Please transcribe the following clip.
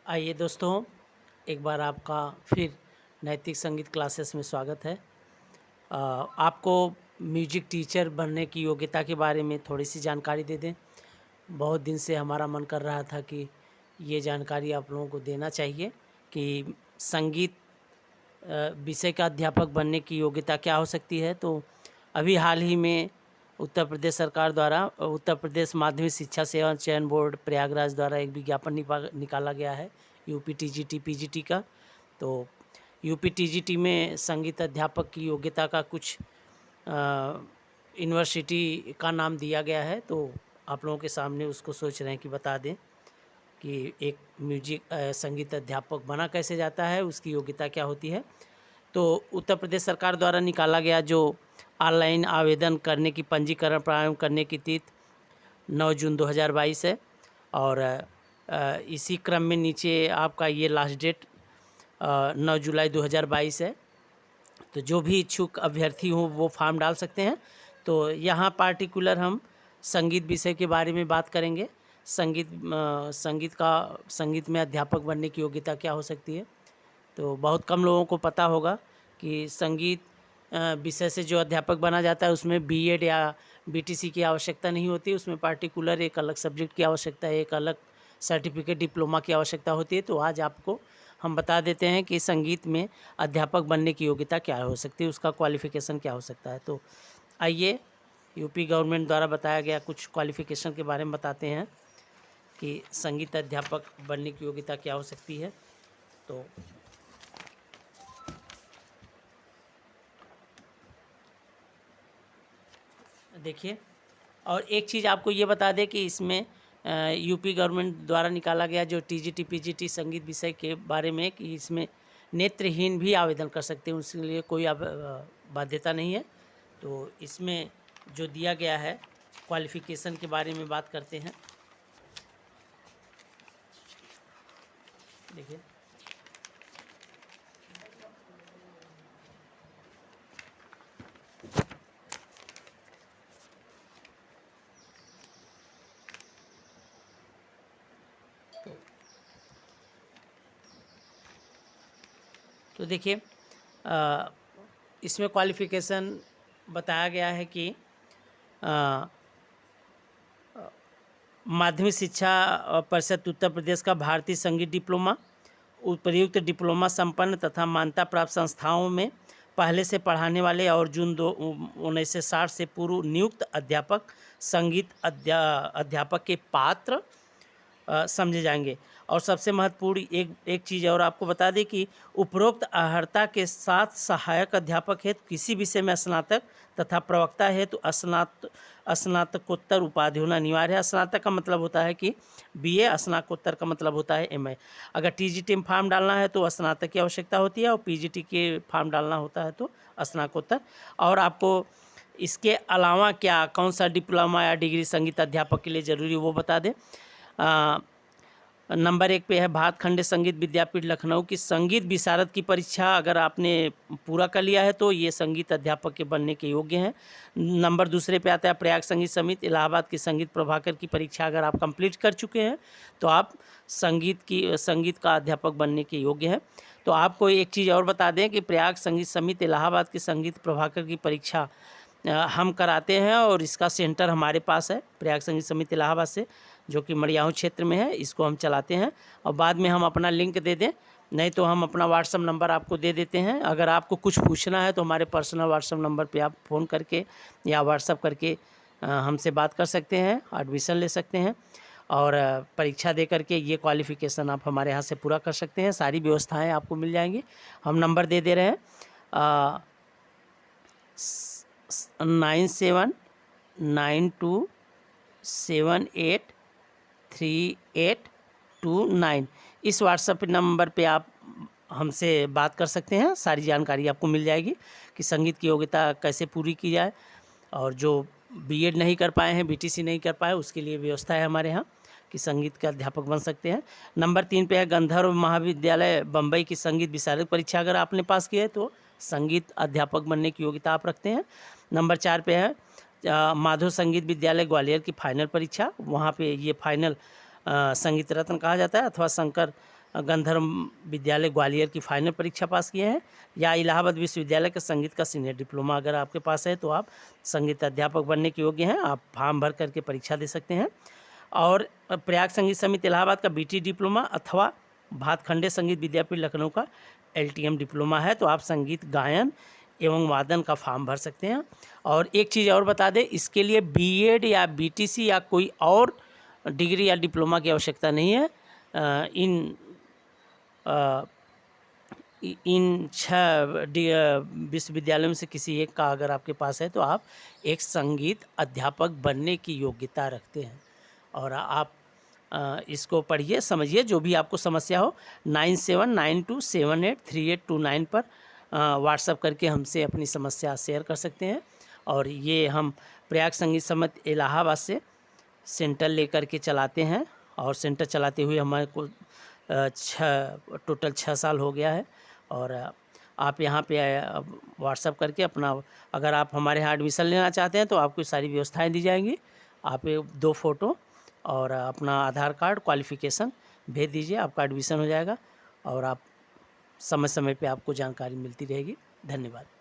आइए दोस्तों, एक बार आपका फिर नैतिक संगीत क्लासेस में स्वागत है। आपको म्यूजिक टीचर बनने की योग्यता के बारे में थोड़ी सी जानकारी दे दें। बहुत दिन से हमारा मन कर रहा था कि ये जानकारी आप लोगों को देना चाहिए कि संगीत विषय का अध्यापक बनने की योग्यता क्या हो सकती है। तो अभी हाल ही में उत्तर प्रदेश सरकार द्वारा उत्तर प्रदेश माध्यमिक शिक्षा सेवा चयन बोर्ड प्रयागराज द्वारा एक विज्ञापन निकाला गया है यूपी टीजीटी पीजीटी का। तो यूपी टीजीटी में संगीत अध्यापक की योग्यता का कुछ यूनिवर्सिटी का नाम दिया गया है। तो आप लोगों के सामने उसको सोच रहे हैं कि बता दें कि एक म्यूजिक संगीत अध्यापक बना कैसे जाता है, उसकी योग्यता क्या होती है। तो उत्तर प्रदेश सरकार द्वारा निकाला गया जो ऑनलाइन आवेदन करने की पंजीकरण प्रारंभ करने की तिथि 9 जून 2022 है और इसी क्रम में नीचे आपका ये लास्ट डेट 9 जुलाई 2022 है। तो जो भी इच्छुक अभ्यर्थी हों वो फॉर्म डाल सकते हैं। तो यहाँ पार्टिकुलर हम संगीत विषय के बारे में बात करेंगे। संगीत में अध्यापक बनने की योग्यता क्या हो सकती है। तो बहुत कम लोगों को पता होगा कि संगीत विषय से जो अध्यापक बना जाता है उसमें बीएड या बीटीसी की आवश्यकता नहीं होती। उसमें पार्टिकुलर एक अलग सब्जेक्ट की आवश्यकता है, एक अलग सर्टिफिकेट डिप्लोमा की आवश्यकता होती है। तो आज आपको हम बता देते हैं कि संगीत में अध्यापक बनने की योग्यता क्या हो सकती है, उसका क्वालिफ़िकेशन क्या हो सकता है। तो आइए यूपी गवर्नमेंट द्वारा बताया गया कुछ क्वालिफ़िकेशन के बारे में बताते हैं कि संगीत अध्यापक बनने की योग्यता क्या हो सकती है। तो देखिए, और एक चीज़ आपको ये बता दें कि इसमें यूपी गवर्नमेंट द्वारा निकाला गया जो टीजीटी पीजीटी संगीत विषय के बारे में कि इसमें नेत्रहीन भी आवेदन कर सकते हैं, उसके लिए कोई बाध्यता नहीं है। तो इसमें जो दिया गया है क्वालिफ़िकेशन के बारे में बात करते हैं। देखिए, तो देखिए इसमें क्वालिफ़िकेशन बताया गया है कि माध्यमिक शिक्षा परिषद उत्तर प्रदेश का भारतीय संगीत डिप्लोमा, उपयुक्त डिप्लोमा संपन्न तथा मान्यता प्राप्त संस्थाओं में पहले से पढ़ाने वाले और जून 1960 से पूर्व नियुक्त अध्यापक संगीत अध्यापक के पात्र समझे जाएंगे। और सबसे महत्वपूर्ण एक चीज़ और आपको बता दें कि उपरोक्त अर्हता के साथ सहायक अध्यापक हेतु किसी विषय में स्नातक तथा प्रवक्ता हेतु स्नातकोत्तर उपाधि होना अनिवार्य है। स्नातक का मतलब होता है कि बीए, स्नातकोत्तर का मतलब होता है एमए। अगर टीजीटी में फॉर्म डालना है तो स्नातक की आवश्यकता होती है और पीजीटी के फॉर्म डालना होता है तो स्नातकोत्तर। और आपको इसके अलावा क्या कौन सा डिप्लोमा या डिग्री संगीत अध्यापक के लिए ज़रूरी वो बता दें। नंबर 1 पे है भारत खंड संगीत विद्यापीठ लखनऊ की संगीत विशारद की परीक्षा अगर आपने पूरा कर लिया है तो ये संगीत अध्यापक के बनने के योग्य हैं। नंबर दूसरे पे आता है प्रयाग संगीत समिति इलाहाबाद की संगीत प्रभाकर की परीक्षा अगर आप कंप्लीट कर चुके हैं तो आप संगीत का अध्यापक बनने के योग्य हैं। तो आपको एक चीज़ और बता दें कि प्रयाग संगीत समिति इलाहाबाद की संगीत प्रभाकर की परीक्षा हम कराते हैं और इसका सेंटर हमारे पास है प्रयाग संगीत समिति इलाहाबाद से, जो कि मड़ियाहू क्षेत्र में है। इसको हम चलाते हैं और बाद में हम अपना लिंक दे दें, नहीं तो हम अपना व्हाट्सअप नंबर आपको दे देते हैं। अगर आपको कुछ पूछना है तो हमारे पर्सनल व्हाट्सअप नंबर पे आप फ़ोन करके या व्हाट्सअप करके हमसे बात कर सकते हैं, एडमिशन ले सकते हैं और परीक्षा दे करके ये क्वालिफ़िकेशन आप हमारे यहाँ से पूरा कर सकते हैं। सारी व्यवस्थाएँ आपको मिल जाएंगी। हम नंबर दे दे रहे हैं 9792783829। इस व्हाट्सएप नंबर पे आप हमसे बात कर सकते हैं। सारी जानकारी आपको मिल जाएगी कि संगीत की योग्यता कैसे पूरी की जाए और जो बीएड नहीं कर पाए हैं, बीटीसी नहीं कर पाए, उसके लिए व्यवस्था है हमारे यहाँ कि संगीत के अध्यापक बन सकते हैं। नंबर 3 पे है गंधर्व महाविद्यालय बम्बई की संगीत विशारद परीक्षा अगर आपने पास की है तो संगीत अध्यापक बनने की योग्यता आप रखते हैं। नंबर 4 पे है माधव संगीत विद्यालय ग्वालियर की फाइनल परीक्षा, वहाँ पे ये फाइनल संगीत रत्न कहा जाता है अथवा शंकर गंधर्व विद्यालय ग्वालियर की फाइनल परीक्षा पास किए हैं, या इलाहाबाद विश्वविद्यालय का संगीत का सीनियर डिप्लोमा अगर आपके पास है तो आप संगीत अध्यापक बनने के योग्य हैं। आप फॉर्म भर करके परीक्षा दे सकते हैं। और प्रयाग संगीत समिति इलाहाबाद का बीटी डिप्लोमा अथवा भातखंडे संगीत विद्यापीठ लखनऊ का एलटीएम डिप्लोमा है, तो आप संगीत गायन एवं वादन का फॉर्म भर सकते हैं। और एक चीज़ और बता दें, इसके लिए बीएड या बीटीसी या कोई और डिग्री या डिप्लोमा की आवश्यकता नहीं है। इन 6 विश्वविद्यालयों में से किसी एक का अगर आपके पास है तो आप एक संगीत अध्यापक बनने की योग्यता रखते हैं। और आप इसको पढ़िए, समझिए, जो भी आपको समस्या हो 9792783829 पर व्हाट्सएप करके हमसे अपनी समस्या शेयर कर सकते हैं। और ये हम प्रयाग संगीत समिति इलाहाबाद से सेंटर लेकर के चलाते हैं, और सेंटर चलाते हुए हमारे को टोटल 6 साल हो गया है। और आप यहाँ पे व्हाट्सएप करके अपना, अगर आप हमारे यहाँ एडमिशन लेना चाहते हैं तो आपको सारी व्यवस्थाएं दी जाएंगी। आप 2 फ़ोटो और अपना आधार कार्ड, क्वालिफ़िकेशन भेज दीजिए, आपका एडमिशन हो जाएगा और आप समय समय पे आपको जानकारी मिलती रहेगी। धन्यवाद।